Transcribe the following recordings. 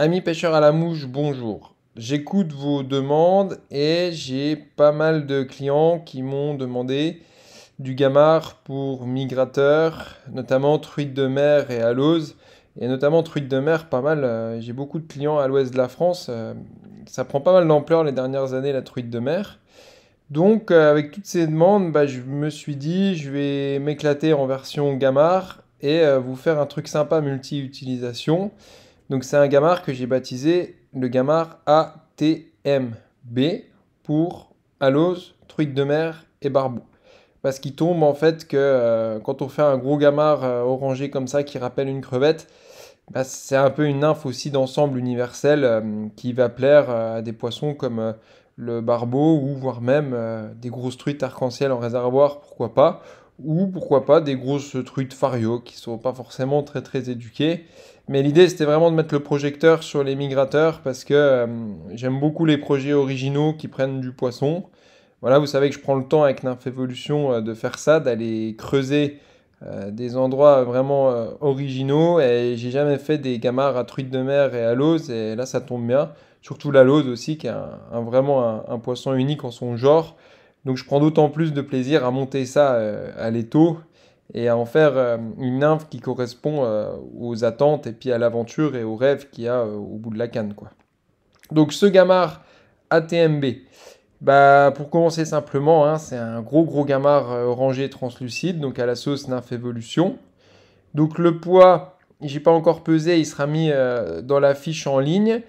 Amis pêcheurs à la mouche, bonjour. J'écoute vos demandes et j'ai pas mal de clients qui m'ont demandé du gamard pour migrateurs, notamment truites de mer et aloses. Et notamment truites de mer, pas mal. J'ai beaucoup de clients à l'ouest de la France. Ça prend pas mal d'ampleur les dernières années, la truite de mer. Donc, avec toutes ces demandes, je me suis dit, je vais m'éclater en version gamard et vous faire un truc sympa multi-utilisation. Donc c'est un gamard que j'ai baptisé le gamard ATMB pour alose, truite de mer et barbou. Parce qu'il tombe en fait que quand on fait un gros gamard orangé comme ça qui rappelle une crevette, c'est un peu une nymphe aussi d'ensemble universel qui va plaire à des poissons comme le barbeau ou voire même des grosses truites arc-en-ciel en réservoir, pourquoi pas, ou pourquoi pas des grosses truites fario qui sont pas forcément très très éduquées. Mais l'idée c'était vraiment de mettre le projecteur sur les migrateurs parce que j'aime beaucoup les projets originaux qui prennent du poisson. Voilà, vous savez que je prends le temps avec Nymph Evolution de faire ça, d'aller creuser des endroits vraiment originaux et j'ai jamais fait des gamards à truite de mer et à l'ose et là ça tombe bien. Surtout la lauze aussi qui est vraiment un poisson unique en son genre. Donc je prends d'autant plus de plaisir à monter ça à l'étau et à en faire une nymphe qui correspond aux attentes et puis à l'aventure et aux rêves qu'il y a au bout de la canne quoi. Donc ce gamard ATMB, pour commencer simplement, hein, c'est un gros gamard orangé translucide, donc à la sauce Nymph Evolution. Donc le poids, j'ai pas encore pesé, il sera mis dans la fiche en ligne,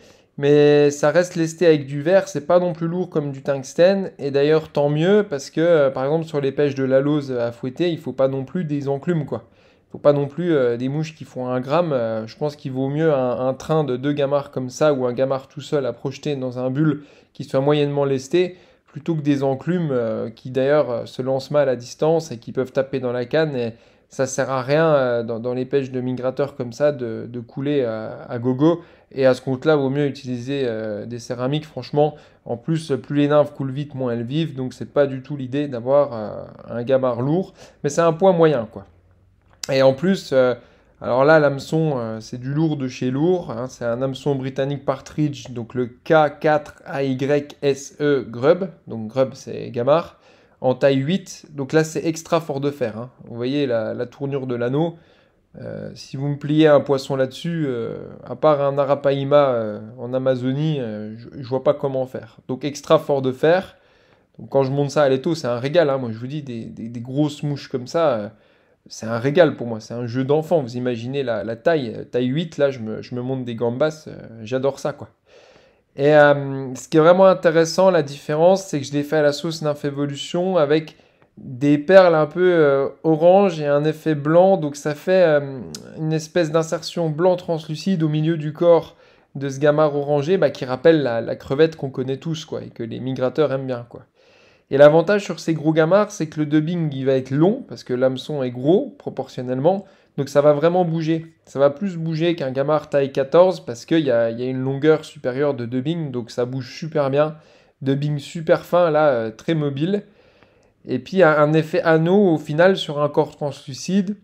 mais ça reste lesté avec du verre, c'est pas non plus lourd comme du tungstène, et d'ailleurs tant mieux parce que par exemple sur les pêches de la Lose à fouetter, il faut pas non plus des enclumes quoi. Il faut pas non plus des mouches qui font 1 gramme. Je pense qu'il vaut mieux un train de 2 gamards comme ça ou un gamard tout seul à projeter dans un bulle qui soit moyennement lesté plutôt que des enclumes qui d'ailleurs se lancent mal à distance et qui peuvent taper dans la canne et ça sert à rien dans les pêches de migrateurs comme ça de couler à gogo. Et à ce compte-là, vaut mieux utiliser des céramiques. Franchement, en plus, plus les nymphes coulent vite, moins elles vivent. Donc, c'est pas du tout l'idée d'avoir un gamard lourd. Mais c'est un poids moyen, quoi. Et en plus, alors là, l'hameçon, c'est du lourd de chez lourd, hein. C'est un hameçon britannique Partridge, donc le K4AYSE Grub. Donc Grub, c'est gamard en taille 8. Donc là, c'est extra fort de fer, hein. Vous voyez la tournure de l'anneau. Si vous me pliez un poisson là-dessus, à part un arapaima en Amazonie, je vois pas comment faire. Donc extra fort de fer. Donc quand je monte ça à l'étau, c'est un régal, hein. Moi, je vous dis, des grosses mouches comme ça, c'est un régal pour moi. C'est un jeu d'enfant. Vous imaginez la taille, taille 8, là, je me monte des gambas. J'adore ça, quoi. Et ce qui est vraiment intéressant, la différence, c'est que je l'ai fait à la sauce Nymph Evolution avec des perles un peu orange et un effet blanc. Donc ça fait une espèce d'insertion blanc translucide au milieu du corps de ce gamard orangé qui rappelle la crevette qu'on connaît tous, quoi, et que les migrateurs aiment bien, quoi. Et l'avantage sur ces gros gamards, c'est que le dubbing il va être long, parce que l'hameçon est gros proportionnellement, donc ça va vraiment bouger. Ça va plus bouger qu'un gamard taille 14, parce qu'il y a une longueur supérieure de dubbing, donc ça bouge super bien. Dubbing super fin, là, très mobile. Et puis un effet anneau au final sur un corps translucide.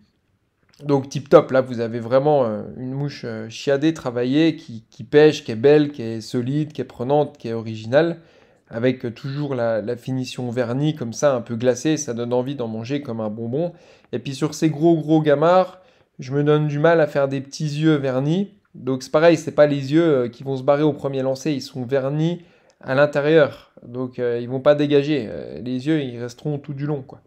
Donc tip top, là vous avez vraiment une mouche chiadée, travaillée, qui pêche, qui est belle, qui est solide, qui est prenante, qui est originale, avec toujours la finition vernie comme ça, un peu glacée, ça donne envie d'en manger comme un bonbon. Et puis sur ces gros gamards, je me donne du mal à faire des petits yeux vernis. Donc c'est pareil, c'est pas les yeux qui vont se barrer au premier lancer, ils sont vernis à l'intérieur. Donc ils vont pas dégager. Les yeux, ils resteront tout du long, quoi.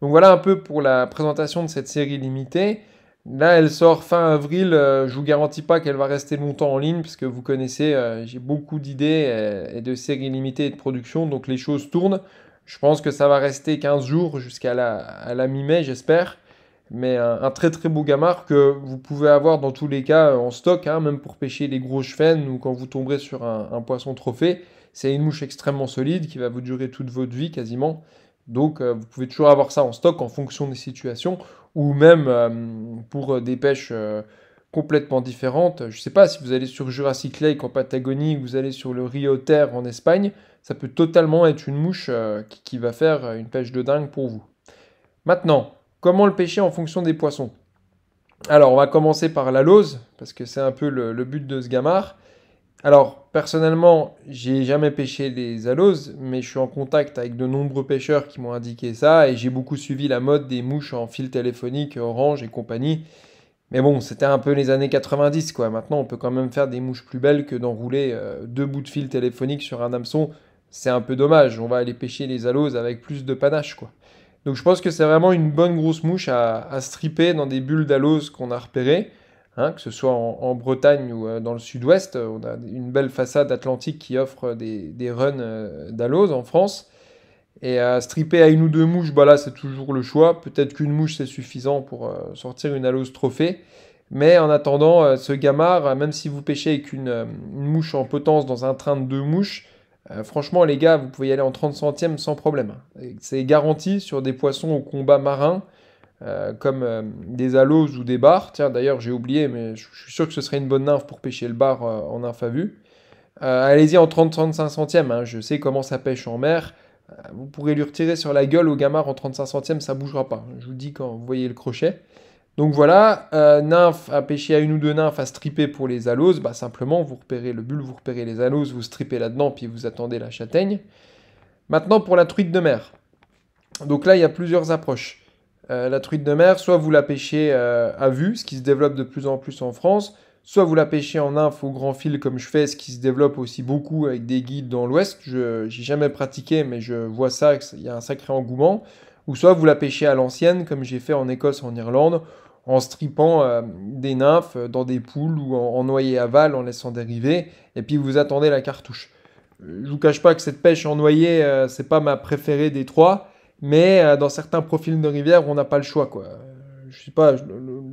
Donc voilà un peu pour la présentation de cette série limitée. Là, elle sort fin avril. Je vous garantis pas qu'elle va rester longtemps en ligne, parce que vous connaissez, j'ai beaucoup d'idées et de séries limitées et de production, donc les choses tournent. Je pense que ça va rester 15 jours jusqu'à la mi-mai, j'espère. Mais un très très beau gamard que vous pouvez avoir dans tous les cas en stock, hein, même pour pêcher les gros chefs ou quand vous tomberez sur un poisson trophée. C'est une mouche extrêmement solide qui va vous durer toute votre vie quasiment. Donc vous pouvez toujours avoir ça en stock en fonction des situations ou même pour des pêches complètement différentes. Je ne sais pas si vous allez sur Jurassic Lake en Patagonie ou vous allez sur le Rio Terre en Espagne, ça peut totalement être une mouche qui va faire une pêche de dingue pour vous. Maintenant, comment le pêcher en fonction des poissons? Alors, on va commencer par la lauze, parce que c'est un peu le but de ce gamard. Alors, personnellement, j'ai jamais pêché les aloses, mais je suis en contact avec de nombreux pêcheurs qui m'ont indiqué ça, et j'ai beaucoup suivi la mode des mouches en fil téléphonique, Orange et compagnie. Mais bon, c'était un peu les années 90, quoi. Maintenant, on peut quand même faire des mouches plus belles que d'enrouler deux bouts de fil téléphonique sur un hameçon. C'est un peu dommage. On va aller pêcher les aloses avec plus de panache, quoi. Donc je pense que c'est vraiment une bonne grosse mouche à stripper dans des bulles d'alose qu'on a repérées, hein, que ce soit en Bretagne ou dans le sud-ouest. On a une belle façade atlantique qui offre des runs d'alose en France. Et à stripper à une ou deux mouches, bah là c'est toujours le choix. Peut-être qu'une mouche c'est suffisant pour sortir une alose trophée. Mais en attendant, ce gamard, même si vous pêchez avec une mouche en potence dans un train de deux mouches, franchement les gars, vous pouvez y aller en 30 centièmes sans problème. Et c'est garanti sur des poissons au combat marin, comme des aloses ou des bars. Tiens d'ailleurs j'ai oublié, mais je suis sûr que ce serait une bonne nymphe pour pêcher le bar en nymphe à vue. Allez-y en 30-35 centièmes, hein, je sais comment ça pêche en mer. Vous pourrez lui retirer sur la gueule au gamard en 35 centièmes, ça bougera pas. Je vous dis quand vous voyez le crochet. Donc voilà, nymphe à pêcher à une ou deux nymphes à stripper pour les aloses, bah simplement vous repérez le bulle, vous repérez les aloses, vous strippez là-dedans, puis vous attendez la châtaigne. Maintenant pour la truite de mer. Donc là il y a plusieurs approches. La truite de mer, soit vous la pêchez à vue, ce qui se développe de plus en plus en France, soit vous la pêchez en nymphe au grand fil comme je fais, ce qui se développe aussi beaucoup avec des guides dans l'ouest. Je J'ai jamais pratiqué, mais je vois ça, il y a un sacré engouement. Ou soit vous la pêchez à l'ancienne, comme j'ai fait en Écosse, en Irlande, en strippant des nymphes dans des poules ou en noyer aval, en laissant dériver, et puis vous attendez la cartouche. Je vous cache pas que cette pêche en noyer, c'est pas ma préférée des trois, mais dans certains profils de rivière, on n'a pas le choix, quoi. Je sais pas,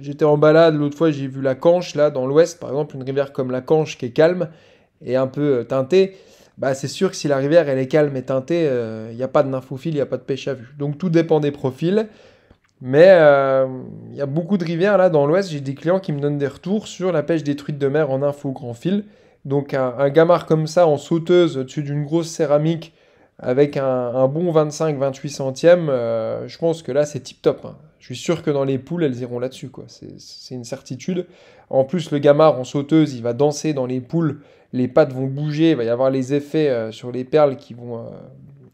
j'étais en balade l'autre fois, j'ai vu la Canche, là, dans l'ouest, par exemple, une rivière comme la Canche qui est calme et un peu teintée. Bah, c'est sûr que si la rivière elle est calme et teintée, il n'y a pas de nymphophile, il n'y a pas de pêche à vue. Donc tout dépend des profils. Mais il y a beaucoup de rivières là dans l'ouest. J'ai des clients qui me donnent des retours sur la pêche des truites de mer en info grand fil. Donc un gamard comme ça en sauteuse au-dessus d'une grosse céramique avec un bon 25-28 centièmes, je pense que là c'est tip top, hein. Je suis sûr que dans les poules elles iront là-dessus, quoi. C'est une certitude. En plus le gamard en sauteuse il va danser dans les poules, les pattes vont bouger, il va y avoir les effets sur les perles qui vont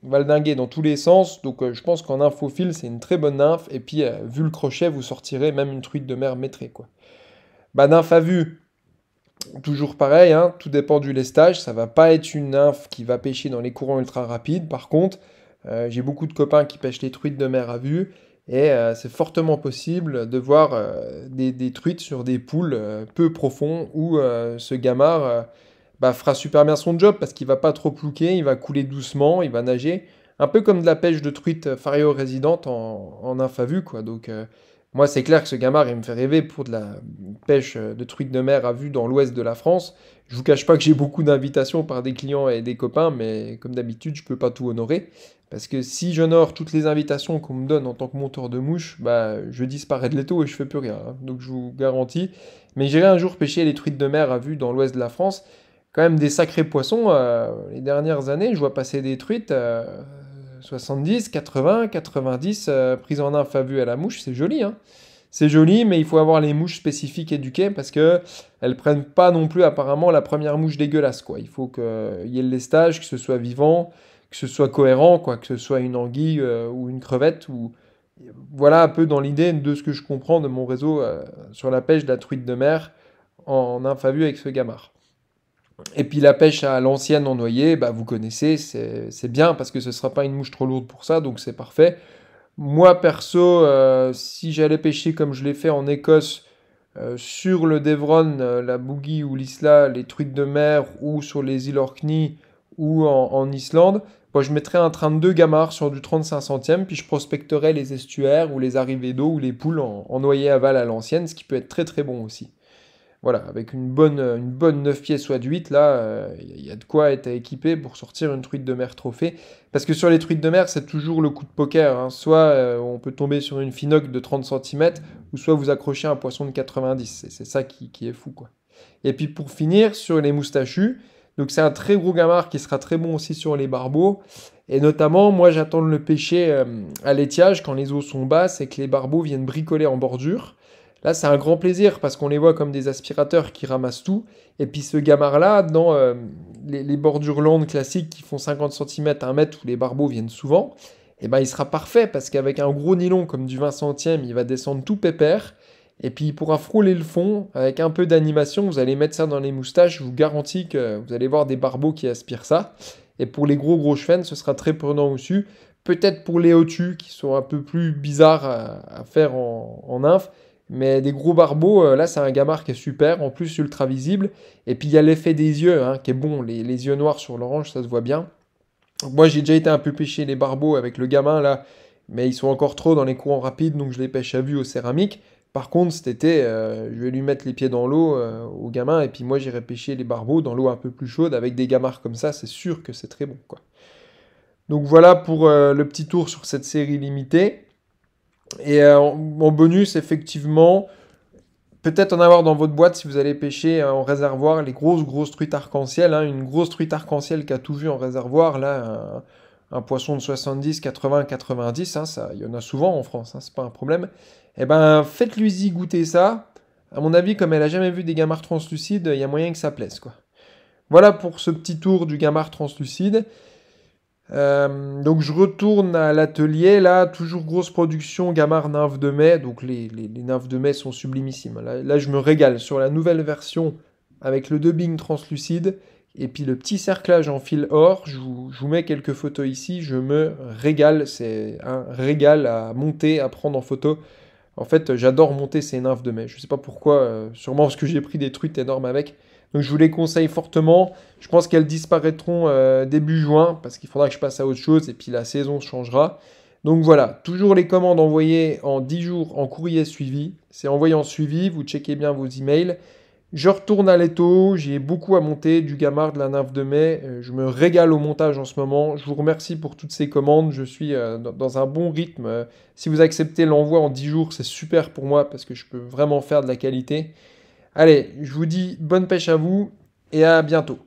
valdinguer dans tous les sens. Donc je pense qu'en infophile, c'est une très bonne nymphe. Et puis, vu le crochet, vous sortirez même une truite de mer maîtrée, quoi. Bah, nymphe à vue, toujours pareil, hein, tout dépend du lestage. Ça va pas être une nymphe qui va pêcher dans les courants ultra rapides. Par contre, j'ai beaucoup de copains qui pêchent les truites de mer à vue. Et c'est fortement possible de voir des truites sur des poules peu profonds où ce gamard bah, fera super bien son job parce qu'il va pas trop plouquer, il va couler doucement, il va nager. Un peu comme de la pêche de truite Fario résidente en nymphe à vue, quoi. Donc, moi, c'est clair que ce gamard, il me fait rêver pour de la pêche de truite de mer à vue dans l'ouest de la France. Je vous cache pas que j'ai beaucoup d'invitations par des clients et des copains, mais comme d'habitude, je peux pas tout honorer. Parce que si j'honore toutes les invitations qu'on me donne en tant que monteur de mouches, bah, je disparais de l'étau et je fais plus rien, hein. Donc je vous garantis. Mais j'irai un jour pêcher les truites de mer à vue dans l'ouest de la France. Quand même des sacrés poissons. Les dernières années, je vois passer des truites 70, 80, 90 prises en nymphe à vue à la mouche. C'est joli, hein. C'est joli, mais il faut avoir les mouches spécifiques éduquées parce que elles prennent pas non plus apparemment la première mouche dégueulasse, quoi. Il faut qu'il y ait le lestage, que ce soit vivant, que ce soit cohérent, quoi, que ce soit une anguille ou une crevette. Ou... Voilà un peu dans l'idée de ce que je comprends de mon réseau sur la pêche de la truite de mer en nymphe à vue avec ce gamard. Et puis la pêche à l'ancienne en noyer, bah, vous connaissez, c'est bien parce que ce ne sera pas une mouche trop lourde pour ça, donc c'est parfait. Moi, perso, si j'allais pêcher comme je l'ai fait en Écosse, sur le Devron, la Boogie ou l'Isla, les truites de mer, ou sur les îles Orkney, ou en Islande, moi, je mettrais un train de 2 gamards sur du 35 centièmes, puis je prospecterais les estuaires, ou les arrivées d'eau, ou les poules en noyer aval à l'ancienne, ce qui peut être très très bon aussi. Voilà, avec une bonne 9 pieds soit de 8, là, il y a de quoi être équipé pour sortir une truite de mer trophée. Parce que sur les truites de mer, c'est toujours le coup de poker, hein. Soit on peut tomber sur une finocle de 30 centimètres, ou soit vous accrochez un poisson de 90. C'est ça qui est fou, quoi. Et puis pour finir, sur les moustachus, donc c'est un très gros gamard qui sera très bon aussi sur les barbeaux. Et notamment, moi j'attends de le pêcher à l'étiage quand les eaux sont basses et que les barbeaux viennent bricoler en bordure. Là, c'est un grand plaisir parce qu'on les voit comme des aspirateurs qui ramassent tout. Et puis ce gamard-là, dans les bordures landes classiques qui font 50 cm, 1 mètre, où les barbeaux viennent souvent, eh ben, il sera parfait parce qu'avec un gros nylon comme du 20 centièmes, il va descendre tout pépère. Et puis il pourra frôler le fond avec un peu d'animation. Vous allez mettre ça dans les moustaches, je vous garantis que vous allez voir des barbeaux qui aspirent ça. Et pour les gros chevens, ce sera très prenant aussi. Peut-être pour les hautus qui sont un peu plus bizarres à faire en nymphe. Mais des gros barbeaux, là c'est un gamard qui est super, en plus ultra visible. Et puis il y a l'effet des yeux hein, qui est bon, les yeux noirs sur l'orange, ça se voit bien. Donc, moi j'ai déjà été un peu pêcher les barbeaux avec le gamin là, mais ils sont encore trop dans les courants rapides, donc je les pêche à vue au céramique. Par contre cet été, je vais lui mettre les pieds dans l'eau au gamin, et puis moi j'irai pêcher les barbeaux dans l'eau un peu plus chaude avec des gamards comme ça, c'est sûr que c'est très bon quoi. Donc voilà pour le petit tour sur cette série limitée. Et en bonus, effectivement, peut-être en avoir dans votre boîte si vous allez pêcher en réservoir les grosses truites arc-en-ciel, hein. Une grosse truite arc-en-ciel qui a tout vu en réservoir, là, un poisson de 70, 80, 90, hein, ça, il y en a souvent en France, hein, c'est pas un problème. Eh ben, faites-lui-y goûter ça. À mon avis, comme elle a jamais vu des gamards translucides, il y a moyen que ça plaise, quoi. Voilà pour ce petit tour du gamard translucide. Donc je retourne à l'atelier, là, toujours grosse production, gamard nymphe de mai, donc les nymphes de mai sont sublimissimes. Là, je me régale sur la nouvelle version avec le dubbing translucide, et puis le petit cerclage en fil or, je vous mets quelques photos ici, je me régale, c'est un régal à monter, à prendre en photo. En fait, j'adore monter ces nymphes de mai. Je sais pas pourquoi, sûrement parce que j'ai pris des truites énormes avec. Donc je vous les conseille fortement. Je pense qu'elles disparaîtront début juin parce qu'il faudra que je passe à autre chose et puis la saison changera. Donc voilà, toujours les commandes envoyées en 10 jours en courrier suivi. C'est envoyé en suivi, vous checkez bien vos emails. Je retourne à l'étau, j'ai beaucoup à monter, du gamard, de la nymphe de mai. Je me régale au montage en ce moment. Je vous remercie pour toutes ces commandes. Je suis dans un bon rythme. Si vous acceptez l'envoi en 10 jours, c'est super pour moi parce que je peux vraiment faire de la qualité. Allez, je vous dis bonne pêche à vous et à bientôt.